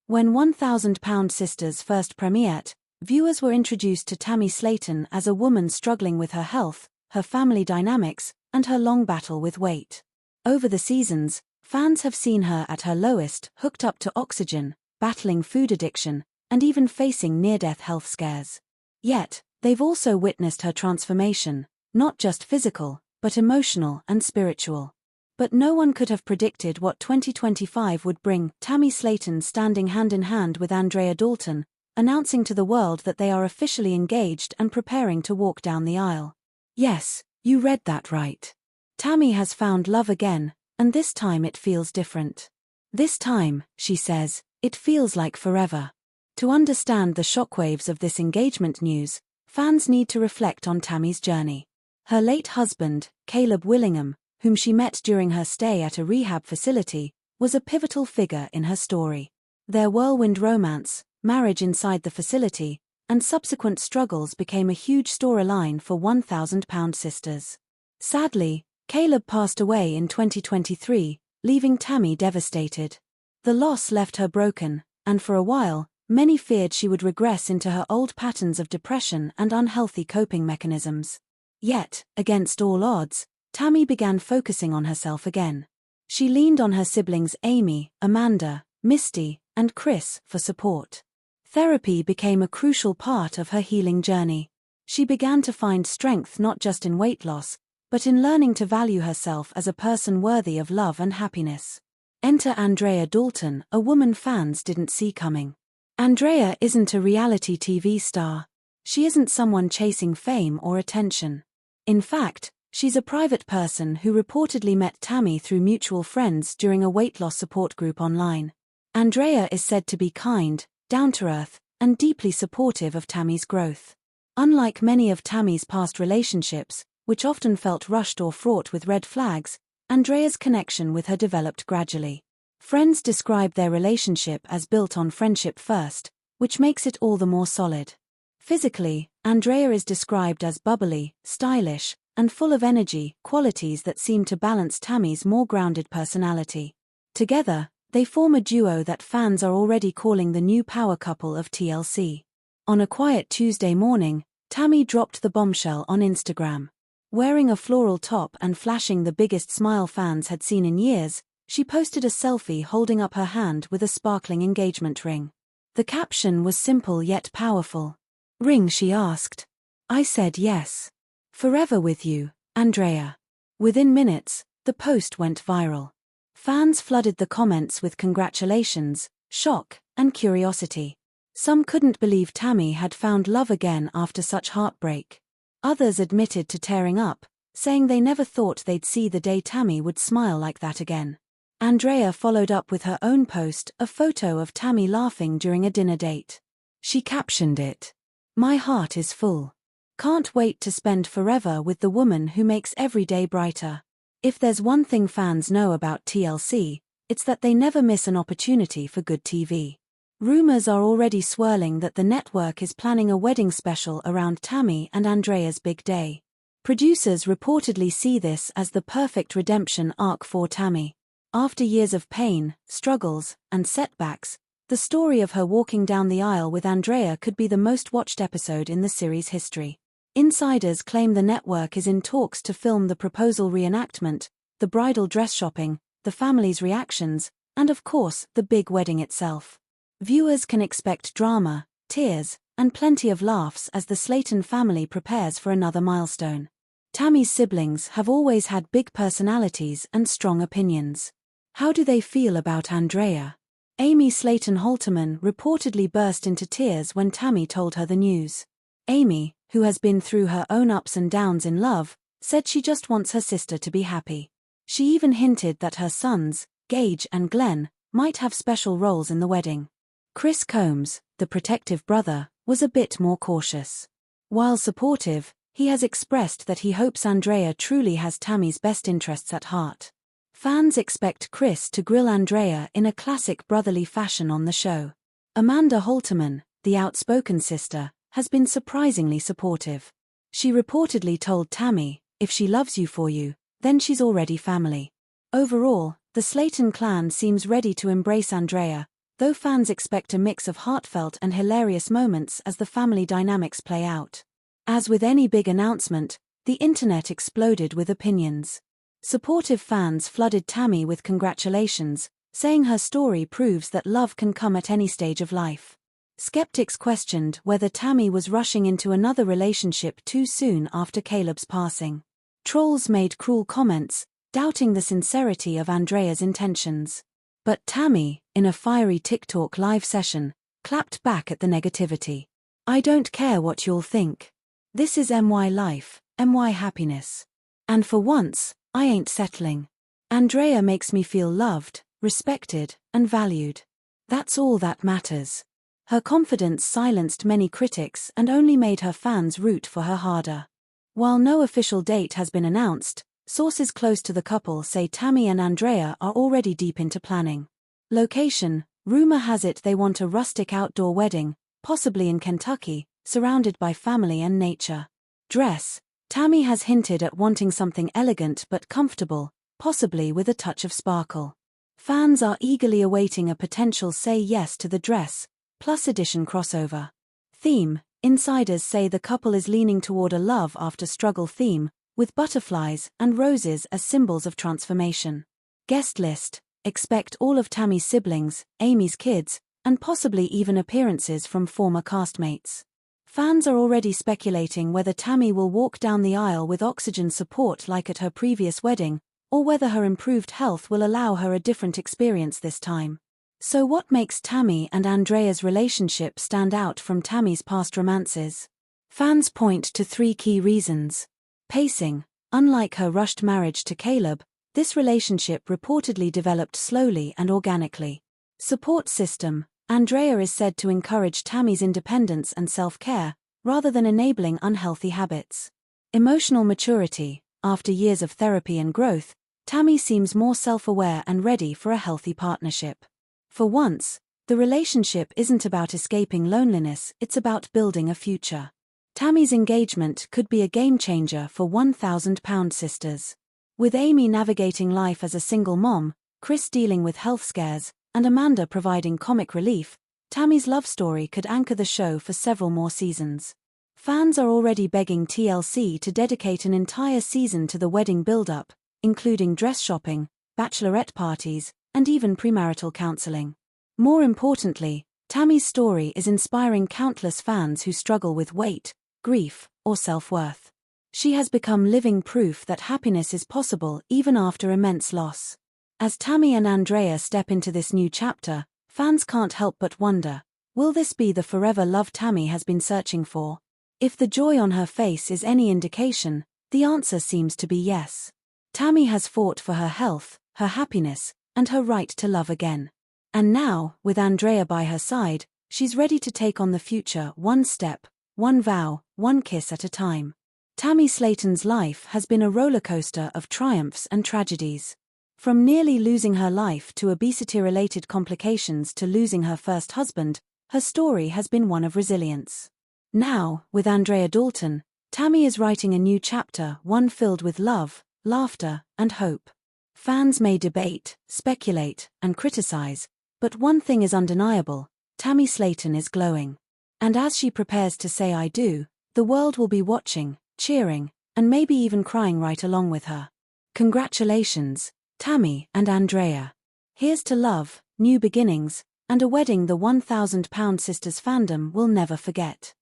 When 1,000-Pound Sisters first premiered, viewers were introduced to Tammy Slaton as a woman struggling with her health, her family dynamics, and her long battle with weight. Over the seasons, fans have seen her at her lowest, hooked up to oxygen, battling food addiction, and even facing near-death health scares. Yet, they've also witnessed her transformation, not just physical, but emotional and spiritual. But no one could have predicted what 2025 would bring. Tammy Slaton standing hand in hand with Andrea Dalton, announcing to the world that they are officially engaged and preparing to walk down the aisle. Yes, you read that right. Tammy has found love again, and this time it feels different. This time, she says, it feels like forever. To understand the shockwaves of this engagement news, fans need to reflect on Tammy's journey. Her late husband, Caleb Willingham, whom she met during her stay at a rehab facility, was a pivotal figure in her story. Their whirlwind romance, marriage inside the facility, and subsequent struggles became a huge storyline for 1,000-Pound Sisters. Sadly, Caleb passed away in 2023, leaving Tammy devastated. The loss left her broken, and for a while, many feared she would regress into her old patterns of depression and unhealthy coping mechanisms. Yet, against all odds, Tammy began focusing on herself again. She leaned on her siblings Amy, Amanda, Misty, and Chris for support. Therapy became a crucial part of her healing journey. She began to find strength not just in weight loss, but in learning to value herself as a person worthy of love and happiness. Enter Andrea Dalton, a woman fans didn't see coming. Andrea isn't a reality TV star. She isn't someone chasing fame or attention. In fact, she's a private person who reportedly met Tammy through mutual friends during a weight loss support group online. Andrea is said to be kind, down-to-earth, and deeply supportive of Tammy's growth. Unlike many of Tammy's past relationships, which often felt rushed or fraught with red flags, Andrea's connection with her developed gradually. Friends describe their relationship as built on friendship first, which makes it all the more solid. Physically, Andrea is described as bubbly, stylish, and full of energy, qualities that seem to balance Tammy's more grounded personality. Together, they form a duo that fans are already calling the new power couple of TLC. On a quiet Tuesday morning, Tammy dropped the bombshell on Instagram. Wearing a floral top and flashing the biggest smile fans had seen in years, she posted a selfie holding up her hand with a sparkling engagement ring. The caption was simple yet powerful. "Ring?" she asked. "I said yes. Forever with you, Andrea." Within minutes, the post went viral. Fans flooded the comments with congratulations, shock, and curiosity. Some couldn't believe Tammy had found love again after such heartbreak. Others admitted to tearing up, saying they never thought they'd see the day Tammy would smile like that again. Andrea followed up with her own post, a photo of Tammy laughing during a dinner date. She captioned it, "My heart is full. Can't wait to spend forever with the woman who makes every day brighter." If there's one thing fans know about TLC, it's that they never miss an opportunity for good TV. Rumors are already swirling that the network is planning a wedding special around Tammy and Andrea's big day. Producers reportedly see this as the perfect redemption arc for Tammy. After years of pain, struggles, and setbacks, the story of her walking down the aisle with Andrea could be the most watched episode in the series' history. Insiders claim the network is in talks to film the proposal reenactment, the bridal dress shopping, the family's reactions, and of course, the big wedding itself. Viewers can expect drama, tears, and plenty of laughs as the Slaton family prepares for another milestone. Tammy's siblings have always had big personalities and strong opinions. How do they feel about Andrea? Amy Slaton Halterman reportedly burst into tears when Tammy told her the news. Amy, who has been through her own ups and downs in love, said she just wants her sister to be happy. She even hinted that her sons, Gage and Glenn, might have special roles in the wedding. Chris Combs, the protective brother, was a bit more cautious. While supportive, he has expressed that he hopes Andrea truly has Tammy's best interests at heart. Fans expect Chris to grill Andrea in a classic brotherly fashion on the show. Amanda Halterman, the outspoken sister, has been surprisingly supportive. She reportedly told Tammy, "If she loves you for you, then she's already family." Overall, the Slaton clan seems ready to embrace Andrea, though fans expect a mix of heartfelt and hilarious moments as the family dynamics play out. As with any big announcement, the internet exploded with opinions. Supportive fans flooded Tammy with congratulations, saying her story proves that love can come at any stage of life. Skeptics questioned whether Tammy was rushing into another relationship too soon after Caleb's passing. Trolls made cruel comments, doubting the sincerity of Andrea's intentions. But Tammy, in a fiery TikTok live session, clapped back at the negativity. "I don't care what you'll think. This is MY life, MY happiness. And for once, I ain't settling. Andrea makes me feel loved, respected, and valued. That's all that matters." Her confidence silenced many critics and only made her fans root for her harder. While no official date has been announced, sources close to the couple say Tammy and Andrea are already deep into planning. Location: rumor has it they want a rustic outdoor wedding, possibly in Kentucky, surrounded by family and nature. Dress: Tammy has hinted at wanting something elegant but comfortable, possibly with a touch of sparkle. Fans are eagerly awaiting a potential say yes to the dress, plus edition crossover. Theme: insiders say the couple is leaning toward a love after struggle theme, with butterflies and roses as symbols of transformation. Guest list: expect all of Tammy's siblings, Amy's kids, and possibly even appearances from former castmates. Fans are already speculating whether Tammy will walk down the aisle with oxygen support like at her previous wedding, or whether her improved health will allow her a different experience this time. So what makes Tammy and Andrea's relationship stand out from Tammy's past romances? Fans point to 3 key reasons. Pacing: unlike her rushed marriage to Caleb, this relationship reportedly developed slowly and organically. Support system: Andrea is said to encourage Tammy's independence and self-care, rather than enabling unhealthy habits. Emotional maturity: after years of therapy and growth, Tammy seems more self-aware and ready for a healthy partnership. For once, the relationship isn't about escaping loneliness, it's about building a future. Tammy's engagement could be a game-changer for 1,000-pound sisters. With Amy navigating life as a single mom, Chris dealing with health scares, and Amanda providing comic relief, Tammy's love story could anchor the show for several more seasons. Fans are already begging TLC to dedicate an entire season to the wedding build-up, including dress shopping, bachelorette parties, and even premarital counseling. More importantly, Tammy's story is inspiring countless fans who struggle with weight, grief, or self-worth. She has become living proof that happiness is possible even after immense loss. As Tammy and Andrea step into this new chapter, fans can't help but wonder, will this be the forever love Tammy has been searching for? If the joy on her face is any indication, the answer seems to be yes. Tammy has fought for her health, her happiness, and her right to love again. And now, with Andrea by her side, she's ready to take on the future one step, one vow, one kiss at a time. Tammy Slaton's life has been a rollercoaster of triumphs and tragedies. From nearly losing her life to obesity-related complications to losing her first husband, her story has been one of resilience. Now, with Andrea Dalton, Tammy is writing a new chapter, one filled with love, laughter, and hope. Fans may debate, speculate, and criticize, but one thing is undeniable: Tammy Slaton is glowing. And as she prepares to say "I do," the world will be watching, cheering, and maybe even crying right along with her. Congratulations, Tammy and Andrea. Here's to love, new beginnings, and a wedding the 1,000-pound sisters fandom will never forget.